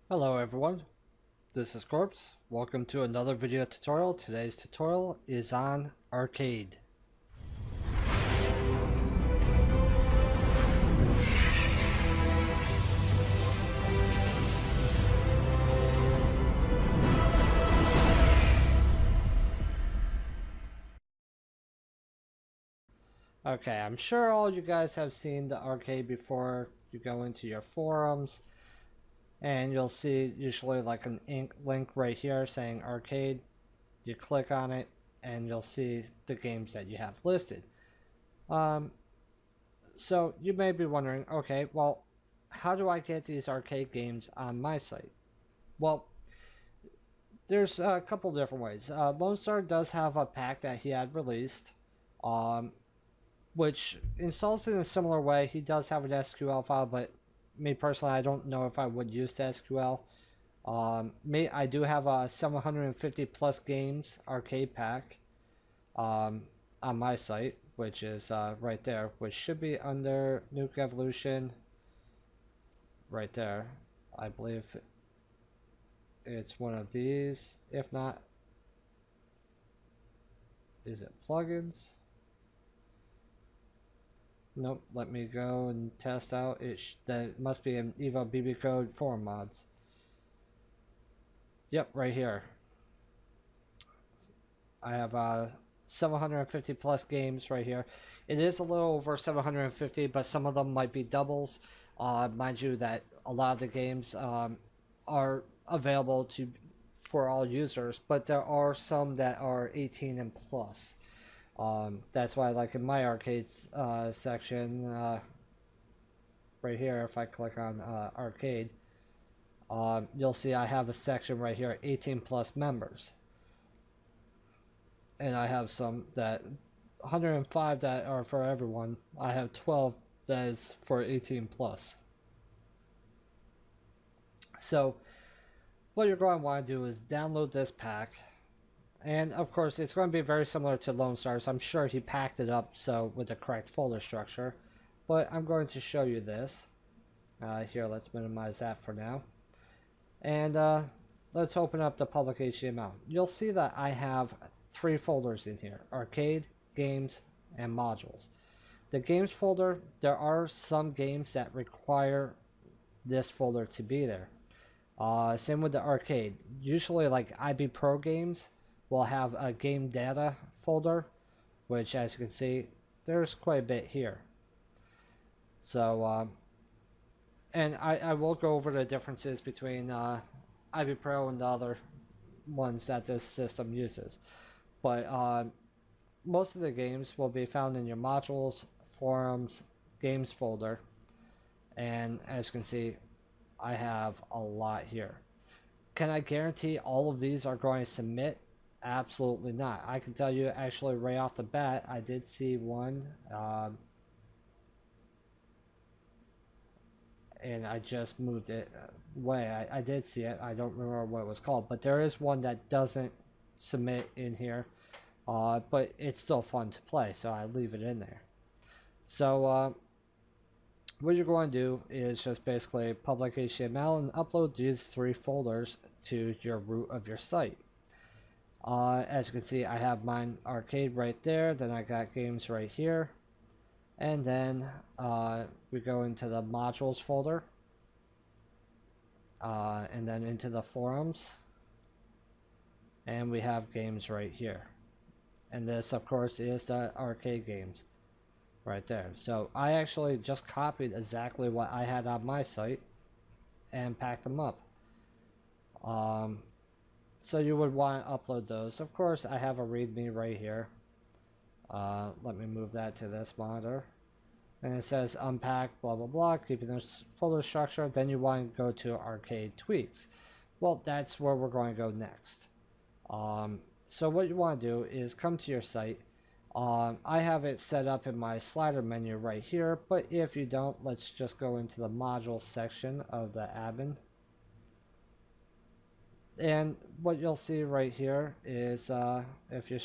Hello everyone, this is Corpse. Welcome to another video tutorial. Today's tutorial is on arcade. Okay, I'm sure all you guys have seen the arcade before. You go into your forums and you'll see usually like an ink link right here saying arcade. You click on it and you'll see the games that you have listed. Um, so you may be wondering, okay, well, how do I get these arcade games on my site? Well, there's a couple different ways. Lone Star does have a pack that he had released, um, which installs in a similar way. He does have an SQL file, but me personally, I don't know if I would use the SQL. I do have a 750 plus games arcade pack on my site, which is right there, which should be under Nuke Evolution. Right there, I believe it's one of these. If not, is it plugins? Nope, let me go and test out. That must be an Evo BB code forum mods. Yep, right here. I have 750 plus games right here. It is a little over 750, but some of them might be doubles. Mind you that a lot of the games are available for all users, but there are some that are 18 and plus. That's why, like in my arcades section right here, if I click on arcade, you'll see I have a section right here, 18 plus members. And I have some that 105 that are for everyone. I have 12 that is for 18 plus. So what you're going to want to do is download this pack. And of course, it's going to be very similar to Lone Stars. I'm sure he packed it up so with the correct folder structure. But I'm going to show you this. Here, let's minimize that for now. And let's open up the public HTML. You'll see that I have 3 folders in here: arcade, games, and modules. The games folder, there are some games that require this folder to be there. Same with the arcade. Usually like IB Pro games will have a game data folder, which as you can see, there's quite a bit here. So, and I will go over the differences between IB Pro and the other ones that this system uses. But most of the games will be found in your modules, forums, games folder. And as you can see, I have a lot here. Can I guarantee all of these are going to submit? Absolutely not. I can tell you actually right off the bat, I did see one. And I just moved it away. I did see it. I don't remember what it was called. But there is one that doesn't submit in here. But it's still fun to play, so I leave it in there. So what you're going to do is just basically public HTML and upload these 3 folders to your root of your site. As you can see, I have mine arcade right there. Then I got games right here. And then we go into the modules folder. And then into the forums. And we have games right here. And this, of course, is the arcade games right there. So I actually just copied exactly what I had on my site and packed them up. So you would want to upload those. Of course, I have a README right here. Let me move that to this monitor. And it says unpack, blah, blah, blah, keeping this folder structure. Then you want to go to arcade tweaks. Well, that's where we're going to go next. So what you want to do is come to your site. I have it set up in my slider menu right here, but if you don't, let's just go into the module section of the admin. And what you'll see right here is if you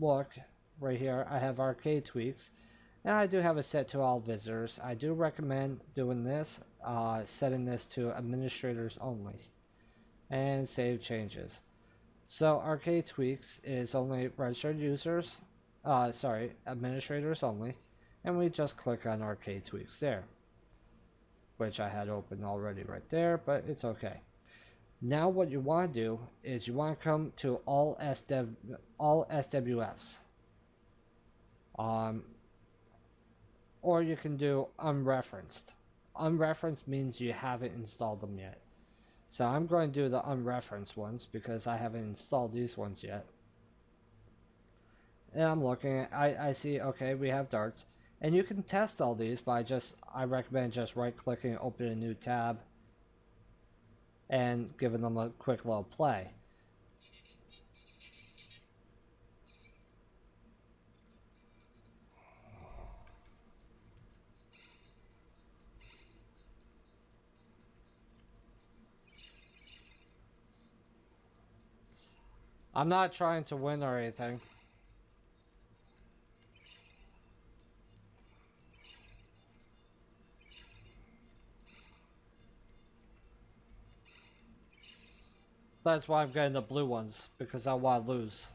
look right here, I have arcade tweaks. And I do have it set to all visitors. I do recommend doing this, setting this to administrators only, and save changes. So Arcade Tweaks is only registered users, administrators only, and we just click on Arcade Tweaks there, which I had open already right there, but it's okay. Now what you want to do is you want to come to all SWFs. Or you can do unreferenced. Unreferenced means you haven't installed them yet. So I'm going to do the unreferenced ones because I haven't installed these ones yet. And I'm looking at, I see, okay, we have darts. And you can test all these by I recommend just right clicking, open a new tab, and giving them a quick little play. I'm not trying to win or anything. That's why I'm getting the blue ones, because I want to lose.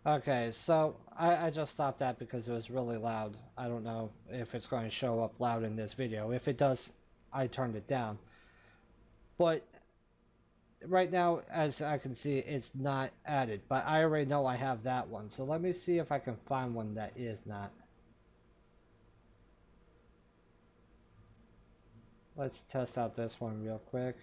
Okay, so I just stopped that because it was really loud. I don't know if it's going to show up loud in this video. If it does, I turned it down. But right now, as I can see, it's not added. But I already know I have that one. So let me see if I can find one that is not. Let's test out this one real quick.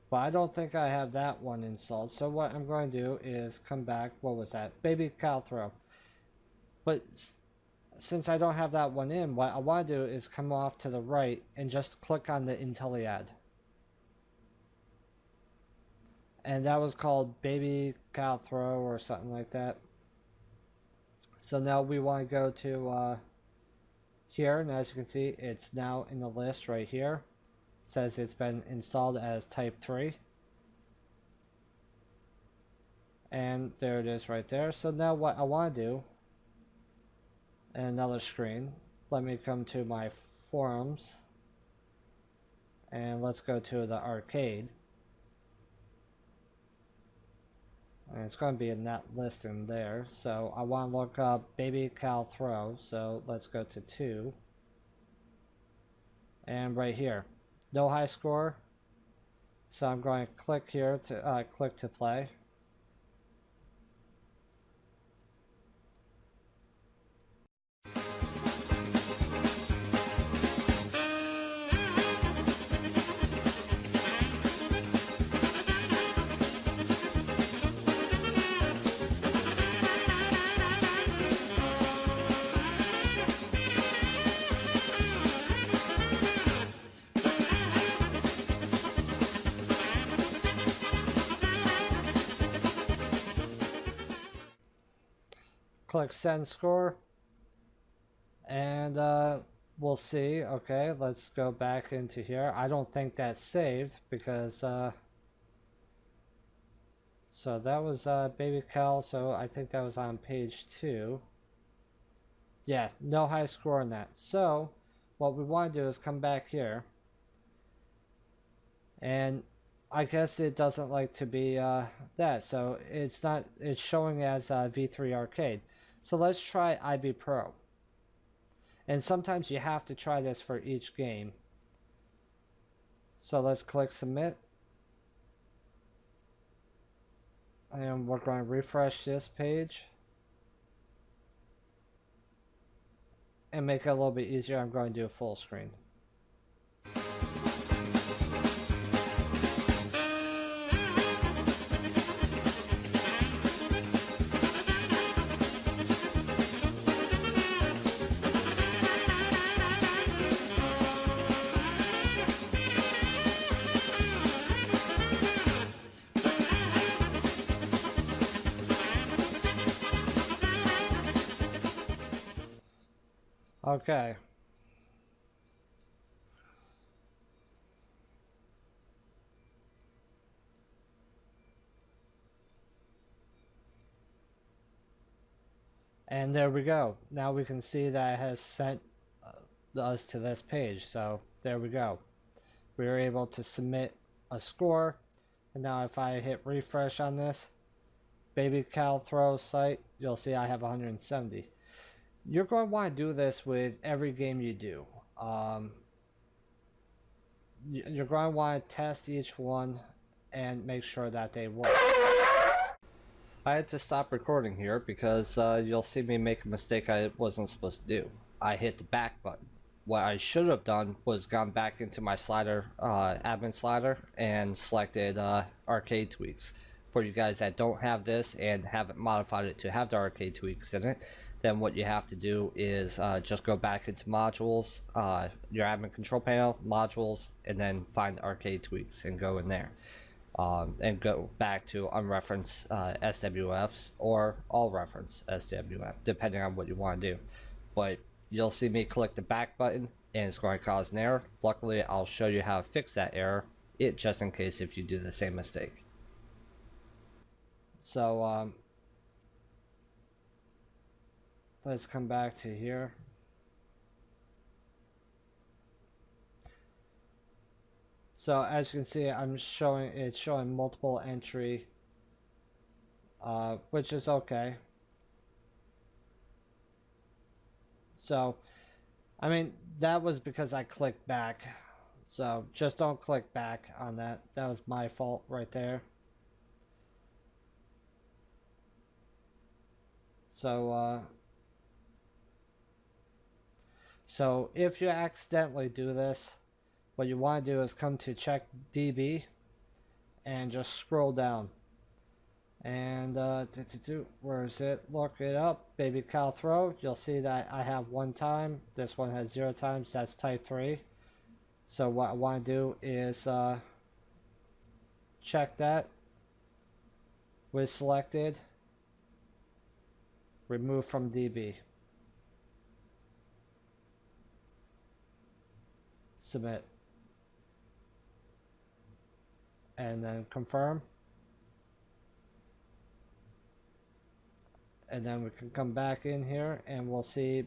But I don't think I have that one installed. So what I'm going to do is come back. What was that? Baby cow throw. But since I don't have that one in, what I want to do is come off to the right and just click on the IntelliAD. And that was called Baby Cow Throw or something like that. So now we want to go to here, and as you can see, it's now in the list right here. It says it's been installed as type 3. And there it is right there. So now what I want to do, another screen, let me come to my forums and let's go to the arcade, and it's going to be in that list in there. So I want to look up Baby Cow Throw, so let's go to 2, and right here, no high score, so I'm going to click here to click to play. Click send score, and we'll see. Okay, let's go back into here. I don't think that's saved because so that was Baby Cow, so I think that was on page 2. Yeah, no high score on that. So what we want to do is come back here, and I guess it doesn't like to be that, so it's showing as V3 Arcade. So let's try IB Pro. And sometimes you have to try this for each game. So let's click submit. And we're going to refresh this page. And make it a little bit easier, I'm going to do a full screen. Okay. And there we go. Now we can see that it has sent us to this page. So there we go. We were able to submit a score. And now if I hit refresh on this baby cow throw site, you'll see I have 170. You're going to want to do this with every game you do. You're going to want to test each one and make sure that they work. I had to stop recording here because you'll see me make a mistake I wasn't supposed to do. I hit the back button. What I should have done was gone back into my slider, admin slider, and selected arcade tweaks. For you guys that don't have this and haven't modified it to have the arcade tweaks in it, then what you have to do is just go back into modules, your admin control panel, modules, and then find arcade tweaks and go in there. And go back to unreferenced SWFs or all reference SWF, depending on what you want to do. But you'll see me click the back button and it's going to cause an error. Luckily, I'll show you how to fix that error, just in case if you do the same mistake. So let's come back to here. So as you can see, it's showing multiple entry, which is okay. So, I mean, that was because I clicked back. So just don't click back on that. That was my fault right there. So if you accidentally do this, what you want to do is come to check DB and just scroll down. And where is it? Look it up. Baby cow throw. You'll see that I have 1 time. This one has 0 times. That's type 3. So what I want to do is check that with selected. Remove from DB. Submit. And then confirm. And then we can come back in here and we'll see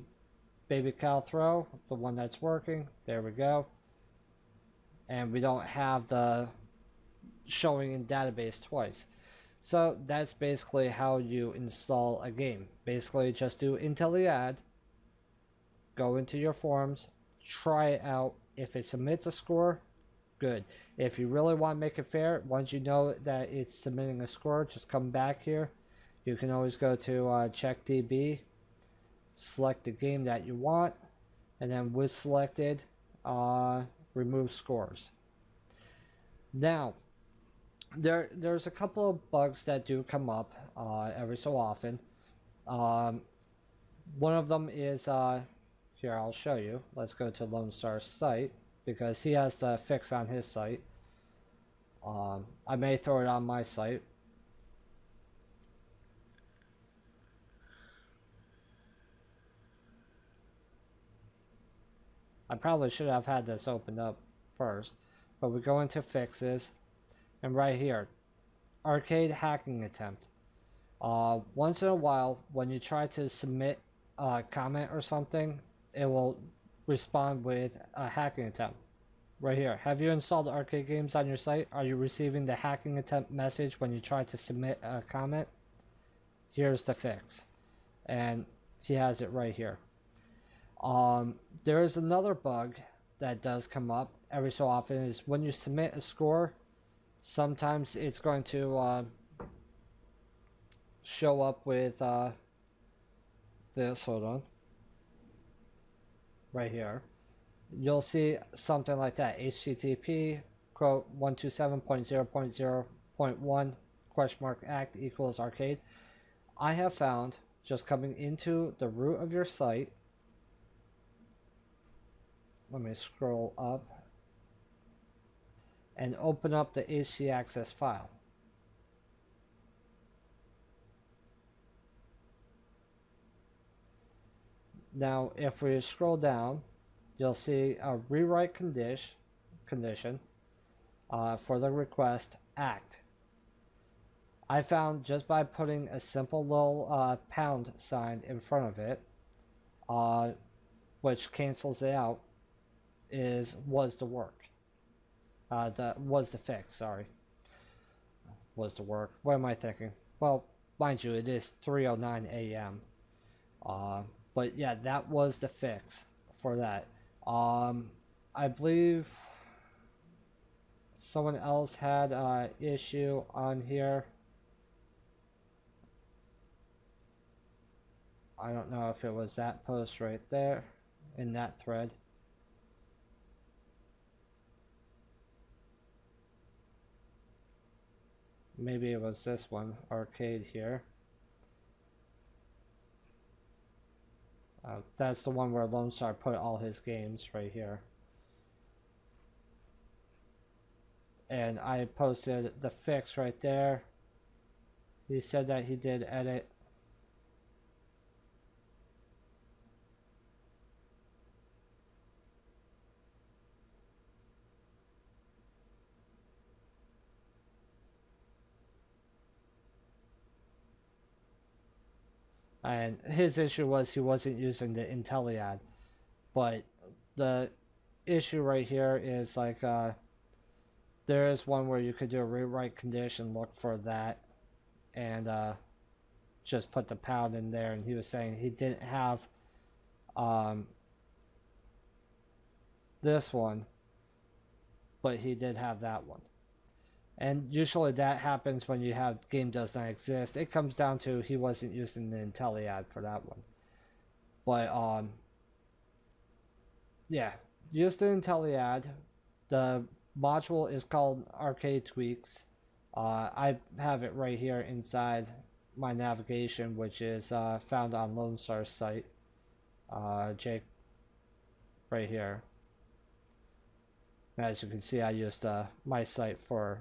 baby cow throw, the one that's working. There we go. And we don't have the showing in database twice. So that's basically how you install a game. Basically just do IntelliAdd, go into your forums, try it out. If it submits a score, good. If you really want to make it fair, once you know that it's submitting a score, just come back here. You can always go to check DB, select the game that you want, and then with selected, remove scores. Now, there's a couple of bugs that do come up every so often. One of them is, here I'll show you. Let's go to Lone Star's site, because he has the fix on his site. I may throw it on my site. I probably should have had this opened up first, but we go into fixes, and right here, arcade hacking attempt. Once in a while, when you try to submit a comment or something, it will respond with a hacking attempt. Right here, have you installed arcade games on your site? Are you receiving the hacking attempt message when you try to submit a comment? Here's the fix, and he has it right here. There is another bug that does come up every so often, is when you submit a score, sometimes it's going to show up with this, hold on, right here. You'll see something like that, HTTP quote 127.0.0.1 question mark act equals arcade. I have found, just coming into the root of your site, let me scroll up and open up the htaccess file. Now, if we scroll down, you'll see a rewrite condition for the request act. I found just by putting a simple little pound sign in front of it, which cancels it out, was the work. Was the fix. Sorry, was the work. What am I thinking? Well, mind you, it is 3:09 a.m. But yeah, that was the fix for that. I believe someone else had an issue on here. I don't know if it was that post right there in that thread. Maybe it was this one, arcade here. That's the one where Lone Star put all his games right here. And I posted the fix right there. He said that he did edit. And his issue was he wasn't using the IntelliAD. But the issue right here is like there is one where you could do a rewrite condition, look for that, and just put the pound in there. And he was saying he didn't have this one, but he did have that one. And usually that happens when you have game does not exist. It comes down to he wasn't using the IntelliAD for that one. But yeah, use the IntelliAD. The module is called Arcade Tweaks. I have it right here inside my navigation, which is found on Lone Star's site. Jake, right here. As you can see, I used my site for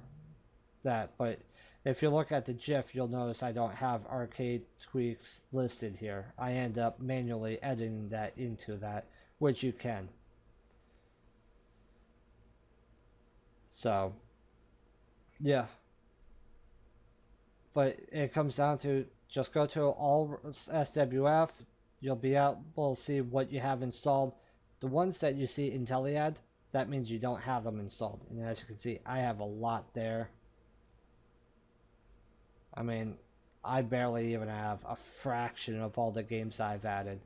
that, but if you look at the GIF, you'll notice I don't have Arcade Tweaks listed here. I end up manually editing that into that, which you can. So, yeah. But it comes down to just go to all SWF. You'll be able to see what you have installed. The ones that you see IntelliAD, that means you don't have them installed. And as you can see, I have a lot there. I mean, I barely even have a fraction of all the games I've added.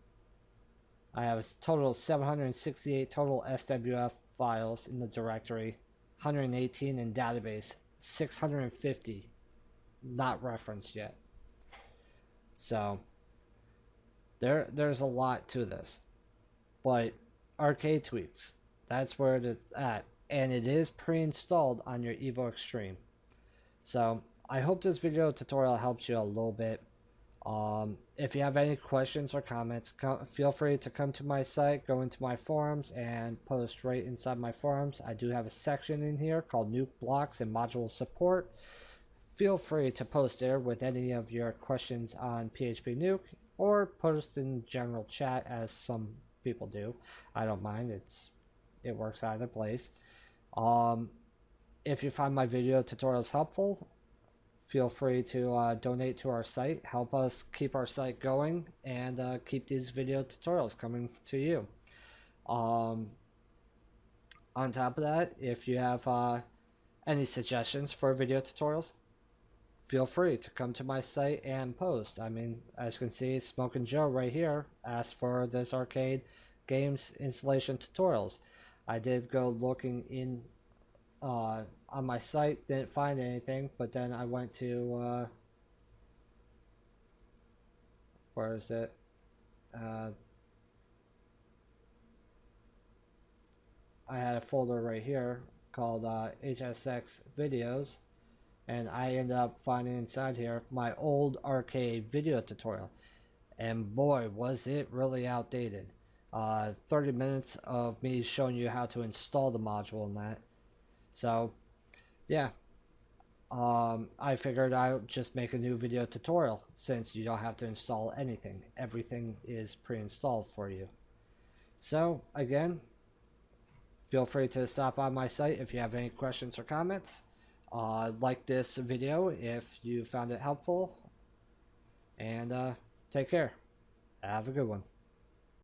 I have a total of 768 total SWF files in the directory, 118 in database, 650 not referenced yet. So there's a lot to this. But Arcade Tweaks, that's where it's at. And it is pre-installed on your Evo Extreme. So I hope this video tutorial helps you a little bit. If you have any questions or comments, feel free to come to my site, go into my forums, and post right inside my forums. I do have a section in here called Nuke Blocks and Module Support. Feel free to post there with any of your questions on PHP Nuke, or post in general chat as some people do. I don't mind, it works either place. If you find my video tutorials helpful, feel free to donate to our site, help us keep our site going, and keep these video tutorials coming to you. On top of that, if you have any suggestions for video tutorials, feel free to come to my site and post. I mean, as you can see, Smokin' Joe right here asked for this arcade games installation tutorials. I did go looking in on my site, didn't find anything, but then I went to where is it? I had a folder right here called HSX videos, and I ended up finding inside here my old arcade video tutorial, and boy was it really outdated. 30 minutes of me showing you how to install the module and that. So yeah, I figured I would just make a new video tutorial since you don't have to install anything. Everything is pre-installed for you. So again, feel free to stop by my site if you have any questions or comments. Like this video if you found it helpful, and take care. Have a good one.